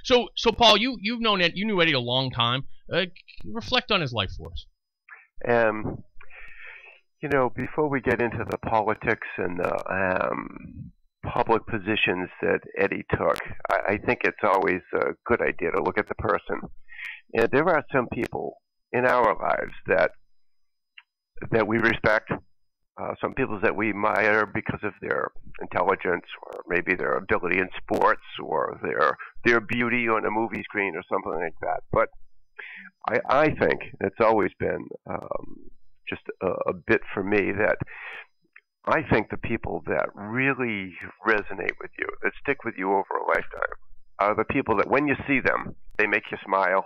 So Paul, you've known Ed, you knew Eddie a long time. Reflect on his life for us. Um, before we get into the politics and the public positions that Eddie took, I think it's always a good idea to look at the person. And there are some people in our lives that we respect, some people that we admire because of their intelligence or maybe their ability in sports or their beauty on a movie screen or something like that. But I think it's always been just a bit for me that I think the people that really resonate with you, that stick with you over a lifetime, are the people that when you see them, they make you smile.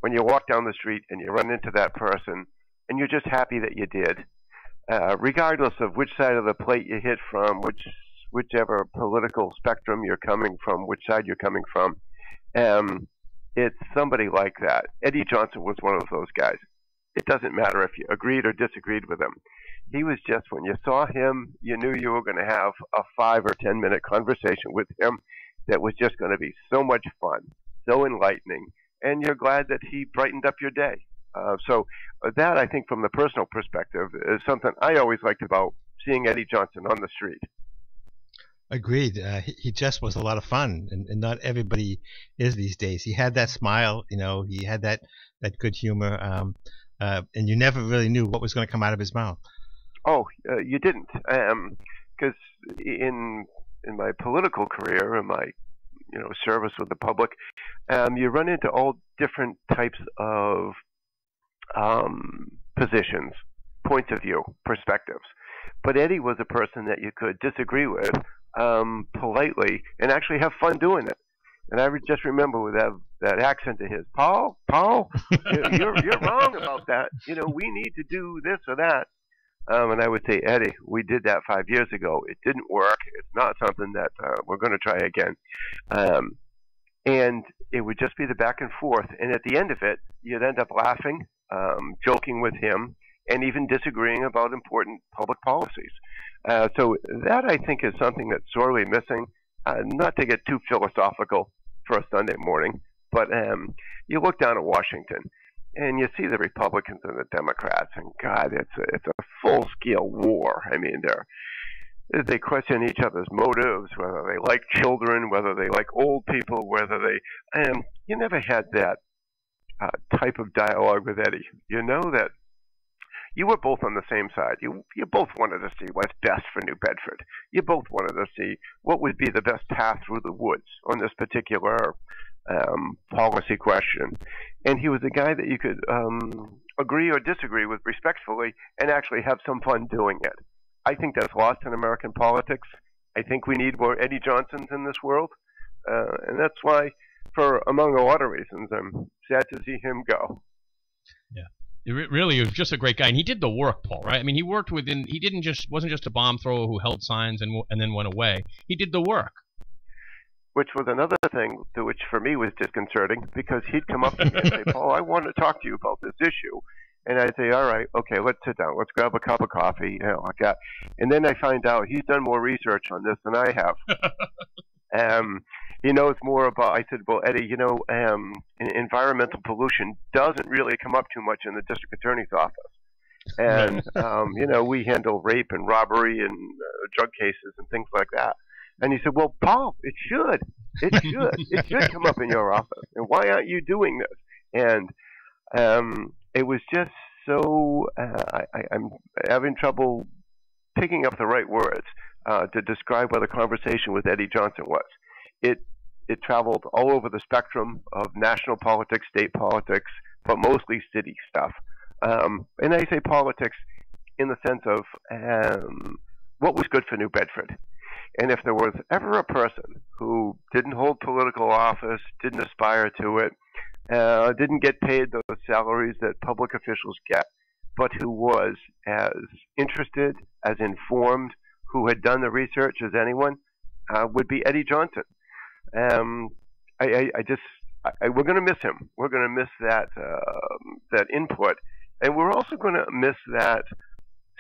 When you walk down the street and you run into that person and you're just happy that you did, regardless of which side of the plate you hit from, whichever political spectrum you're coming from, which side you're coming from, it's somebody like that. Eddie Johnson was one of those guys. It doesn't matter if you agreed or disagreed with him. He was just, when you saw him, you knew you were going to have a 5 or 10 minute conversation with him that was just going to be so much fun, so enlightening, and you're glad that he brightened up your day. So that, I think, from the personal perspective, is something I always liked about seeing Eddie Johnson on the street. Agreed. He just was a lot of fun, and not everybody is these days. He had that smile, he had that good humor, and you never really knew what was going to come out of his mouth. Oh, you didn't, because in my political career, in my service with the public, you run into all different types of positions, points of view, perspectives. But Eddie was a person that you could disagree with politely and actually have fun doing it. And I just remember with that accent of his, Paul, you're wrong about that. We need to do this or that. And I would say, Eddie, we did that 5 years ago. It didn't work. It's not something that we're going to try again. And it would just be the back and forth. And at the end of it, you'd end up laughing, joking with him, and even disagreeing about important public policies. So that, I think, is something that's sorely missing. Not to get too philosophical for a Sunday morning, but you look down at Washington, and you see the Republicans and the Democrats, and God, it's a full-scale war. I mean, they question each other's motives, whether they like children, whether they like old people, whether they. You never had that type of dialogue with Eddie. You know that you were both on the same side. You both wanted to see what's best for New Bedford. You both wanted to see what would be the best path through the woods on this particular policy question. And he was a guy that you could agree or disagree with respectfully and actually have some fun doing it. I think that's lost in American politics. I think we need more Eddie Johnsons in this world. And that's why, among a lot of reasons, I'm sad to see him go. Yeah. Really, he was just a great guy, and he did the work, Paul. Right? I mean, he worked within. He wasn't just a bomb thrower who held signs and then went away. He did the work. Which was another thing which for me was disconcerting, because he'd come up to me and say, "Paul, I want to talk to you about this issue," and I'd say, "All right, okay, let's sit down. Let's grab a cup of coffee," like that. And then I find out he's done more research on this than I have. He knows more about. I said, "Well, Eddie, environmental pollution doesn't really come up too much in the district attorney's office, and we handle rape and robbery and drug cases and things like that." And he said, "Well, Paul, it should come up in your office. And why aren't you doing this?" And it was just so. I'm having trouble picking up the right words to describe what the conversation with Eddie Johnson was. It traveled all over the spectrum of national politics, state politics, but mostly city stuff. And I say politics in the sense of what was good for New Bedford. And if there was ever a person who didn't hold political office, didn't aspire to it, didn't get paid those salaries that public officials get, but who was as interested, as informed, who had done the research as anyone, would be Eddie Johnson. We're going to miss him. We're going to miss that input, and we're also going to miss that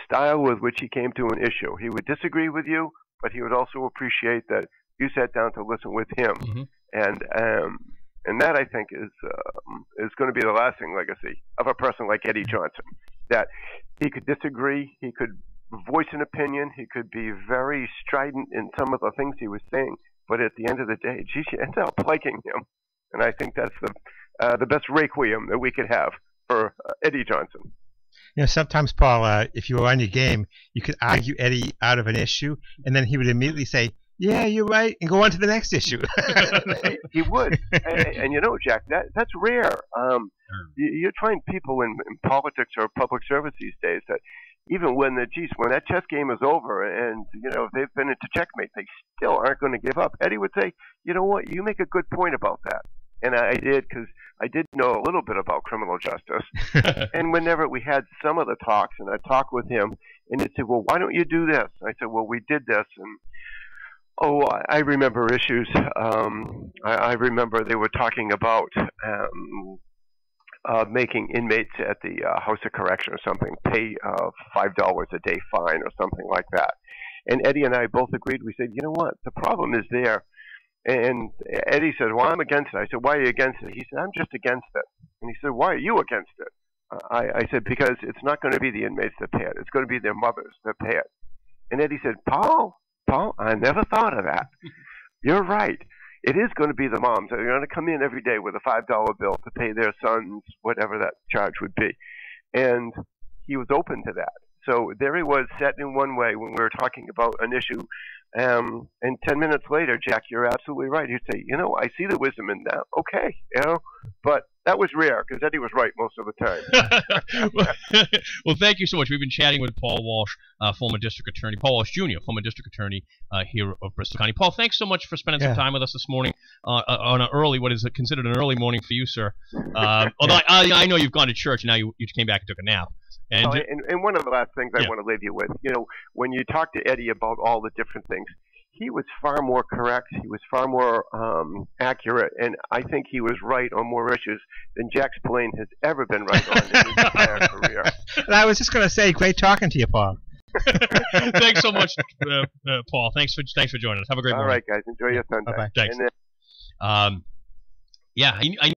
style with which he came to an issue. He would disagree with you, but he would also appreciate that you sat down to listen with him. Mm-hmm. And that I think is going to be the lasting legacy of a person like Eddie Johnson. That he could disagree, he could voice an opinion, he could be very strident in some of the things he was saying, but at the end of the day, geez, you end up liking him. And I think that's the best requiem that we could have for Eddie Johnson. You know, sometimes, Paul, if you were on your game, you could argue Eddie out of an issue, and then he would immediately say, "Yeah, you're right," and go on to the next issue. He would, and you know, Jack, that's rare. You find people in politics or public service these days that even when that chess game is over and you know they've been into checkmate, they still aren't going to give up. Eddie would say, "You know what? You make a good point about that," and I did because I did know a little bit about criminal justice. And whenever we had some of the talks, and I'd talk with him, and he'd say, "Well, why don't you do this?" I said, "Well, we did this," and I remember issues. I remember they were talking about making inmates at the House of Correction or something pay $5 a day fine or something like that. And Eddie and I both agreed. We said, you know what? The problem is there. And Eddie said, well, I'm against it. I said, why are you against it? He said, I'm just against it. And he said, why are you against it? I said, because it's not going to be the inmates that pay it. It's going to be their mothers that pay it. And Eddie said, Paul, I never thought of that. You're right. It is going to be the moms that are going to come in every day with a $5 bill to pay their sons whatever that charge would be. And he was open to that. So there he was, set in one way when we were talking about an issue. And 10 minutes later, Jack, you're absolutely right. He'd say, you know, I see the wisdom in that. Okay, you know, but that was rare because Eddie was right most of the time. Well, thank you so much. We've been chatting with Paul Walsh, former district attorney, Paul Walsh Jr., former district attorney here of Bristol County. Paul, thanks so much for spending some time with us this morning on what is considered an early morning for you, sir. Although I know you've gone to church and now you came back and took a nap. And one of the last things I want to leave you with, you know, when you talk to Eddie about all the different things, he was far more correct. He was far more accurate, and I think he was right on more issues than Jack Spillane has ever been right on in his entire career. And I was just going to say, great talking to you, Paul. Thanks so much, Paul. Thanks for joining us. Have a great morning. All right, guys. Enjoy your Sunday. Bye-bye. Thanks. Yeah, I